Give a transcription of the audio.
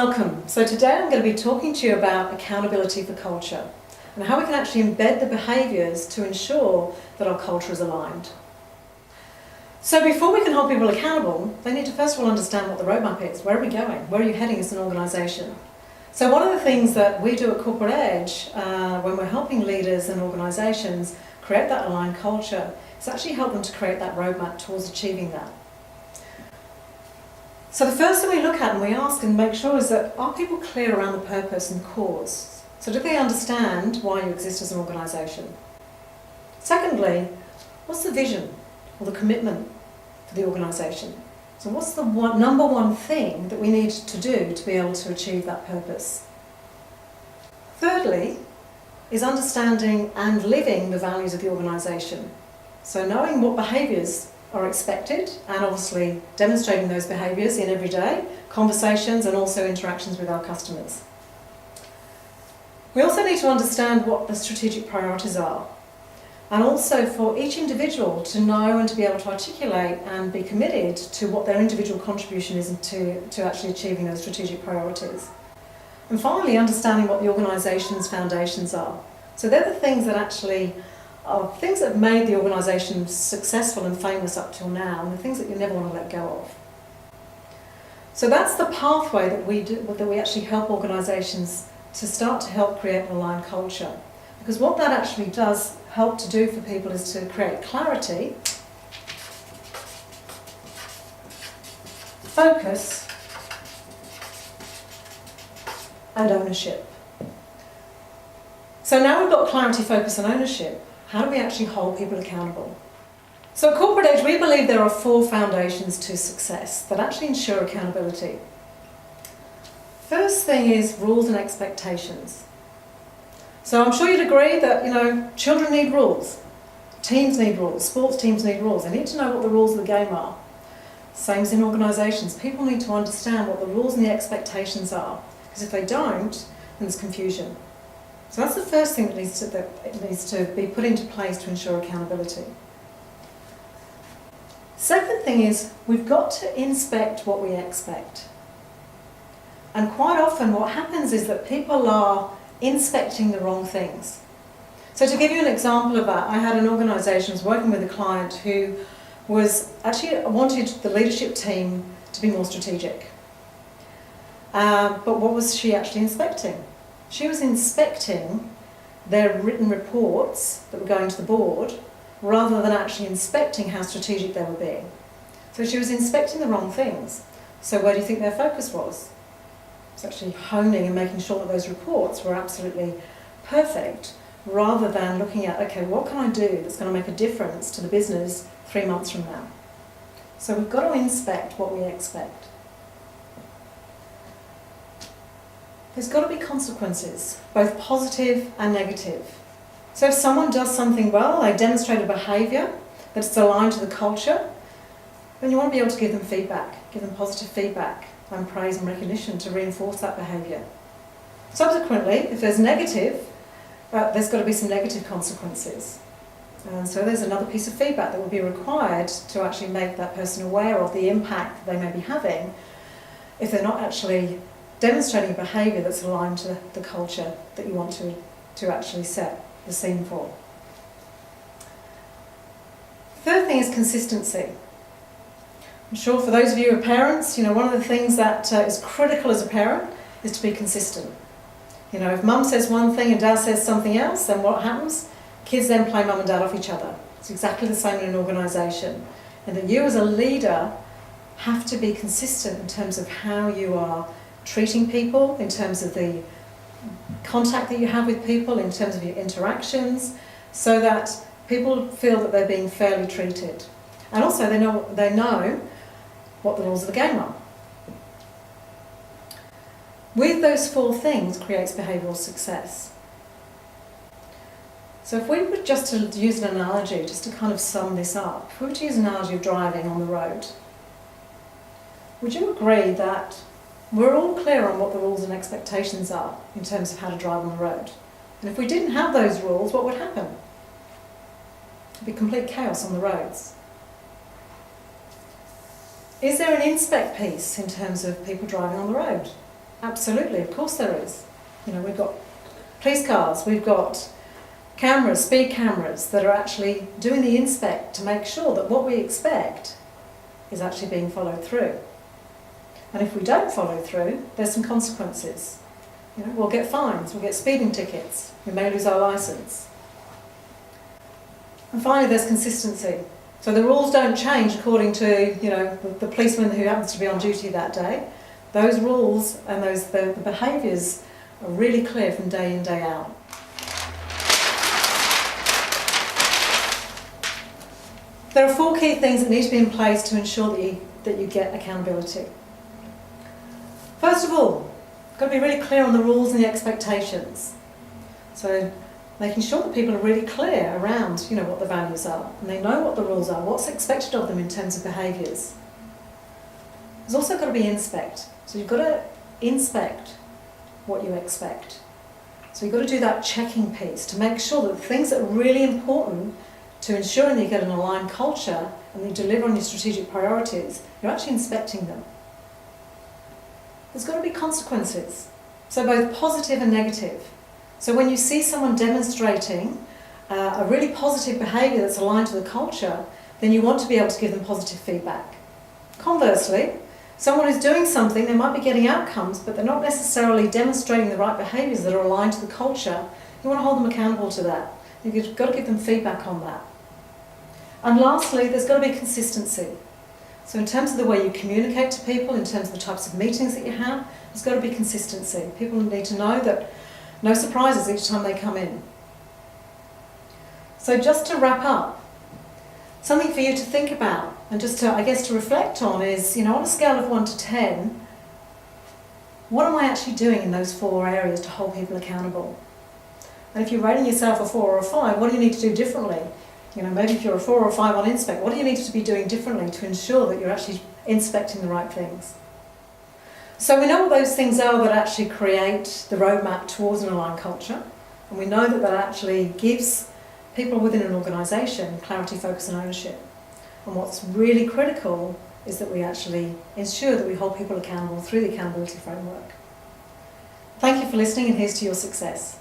welcome. So today I'm going to be talking to you about accountability for culture and how we can actually embed the behaviours to ensure that our culture is aligned. So before we can hold people accountable, they need to first of all understand what the roadmap is. Where are we going? Where are you heading as an organisation? So one of the things that we do at Corporate Edge when we're helping leaders and organisations create that aligned culture is actually help them to create that roadmap towards achieving that. So the first thing we look at and we ask and make sure is that are people clear around the purpose and cause? So do they understand why you exist as an organisation? Secondly, what's the vision or the commitment for the organisation? So what's the number one thing that we need to do to be able to achieve that purpose? Thirdly, is understanding and living the values of the organisation. So knowing what behaviours are expected and obviously demonstrating those behaviours in everyday conversations and also interactions with our customers. We also need to understand what the strategic priorities are, and also for each individual to know and to be able to articulate and be committed to what their individual contribution is to actually achieving those strategic priorities. And finally, understanding what the organisation's foundations are. So they're the things that actually are things that have made the organisation successful and famous up till now, and the things that you never want to let go of. So that's the pathway that we actually help organisations to start to help create an aligned culture. Because what that actually does help to do for people is to create clarity, focus, and ownership. So now we've got clarity, focus, and ownership. How do we actually hold people accountable? So at Corporate Edge, we believe there are 4 foundations to success that actually ensure accountability. First thing is rules and expectations. So I'm sure you'd agree that, children need rules, teams need rules, sports teams need rules. They need to know what the rules of the game are. Same as in organisations. People need to understand what the rules and the expectations are, because if they don't, then there's confusion. So that's the first thing that needs to be put into place to ensure accountability. Second thing is we've got to inspect what we expect. And quite often what happens is that people are inspecting the wrong things. So to give you an example of that, I had an organisation, I was working with a client who was actually wanted the leadership team to be more strategic. But what was she actually inspecting? She was inspecting their written reports that were going to the board rather than actually inspecting how strategic they were being. So she was inspecting the wrong things. So where do you think their focus was? It's actually honing and making sure that those reports were absolutely perfect rather than looking at, okay, what can I do that's going to make a difference to the business 3 months from now? So we've got to inspect what we expect. There's got to be consequences, both positive and negative. So if someone does something well, they demonstrate a behaviour that's aligned to the culture, then you want to be able to give them feedback, give them positive feedback and praise and recognition to reinforce that behaviour. Subsequently, if there's negative, there's got to be some negative consequences. And so there's another piece of feedback that will be required to actually make that person aware of the impact they may be having if they're not actually demonstrating a behaviour that's aligned to the culture that you want to actually set the scene for. Third thing is consistency. I'm sure for those of you who are parents, one of the things that is critical as a parent is to be consistent. If mum says one thing and dad says something else, then what happens? Kids then play mum and dad off each other. It's exactly the same in an organisation. And that you as a leader have to be consistent in terms of how you are treating people, in terms of the contact that you have with people, in terms of your interactions, so that people feel that they're being fairly treated. And also they know what the rules of the game are. With those 4 things creates behavioural success. So if we were just to use an analogy, just to kind of sum this up, if we were to use an analogy of driving on the road, would you agree that we're all clear on what the rules and expectations are in terms of how to drive on the road? And if we didn't have those rules, what would happen? It'd be complete chaos on the roads. Is there an inspect piece in terms of people driving on the road? Absolutely, of course there is. You know, we've got police cars, we've got cameras, speed cameras that are actually doing the inspect to make sure that what we expect is actually being followed through. And if we don't follow through, there's some consequences. You know, we'll get fines, we'll get speeding tickets, we may lose our licence. And finally, there's consistency. So the rules don't change according to, you know, the policeman who happens to be on duty that day. Those rules and the behaviours are really clear from day in, day out. There are 4 key things that need to be in place to ensure that you get accountability. First of all, you've got to be really clear on the rules and the expectations. So making sure that people are really clear around, you know, what the values are, and they know what the rules are, what's expected of them in terms of behaviours. There's also got to be inspect. So you've got to inspect what you expect. So you've got to do that checking piece to make sure that the things that are really important to ensuring that you get an aligned culture and that you deliver on your strategic priorities, you're actually inspecting them. There's got to be consequences, so both positive and negative. So when you see someone demonstrating a really positive behaviour that's aligned to the culture, then you want to be able to give them positive feedback. Conversely, someone who's doing something, they might be getting outcomes, but they're not necessarily demonstrating the right behaviours that are aligned to the culture. You want to hold them accountable to that. You've got to give them feedback on that. And lastly, there's got to be consistency. So in terms of the way you communicate to people, in terms of the types of meetings that you have, there's got to be consistency. People need to know that no surprises each time they come in. So just to wrap up, something for you to think about and just to, I guess, to reflect on is, you know, on a scale of 1 to 10, what am I actually doing in those 4 areas to hold people accountable? And if you're rating yourself a 4 or a 5, what do you need to do differently? You know, maybe if you're a 4 or a 5 on inspect, what do you need to be doing differently to ensure that you're actually inspecting the right things? So we know what those things are that actually create the roadmap towards an aligned culture, and we know that that actually gives people within an organisation clarity, focus and ownership. And what's really critical is that we actually ensure that we hold people accountable through the accountability framework. Thank you for listening, and here's to your success.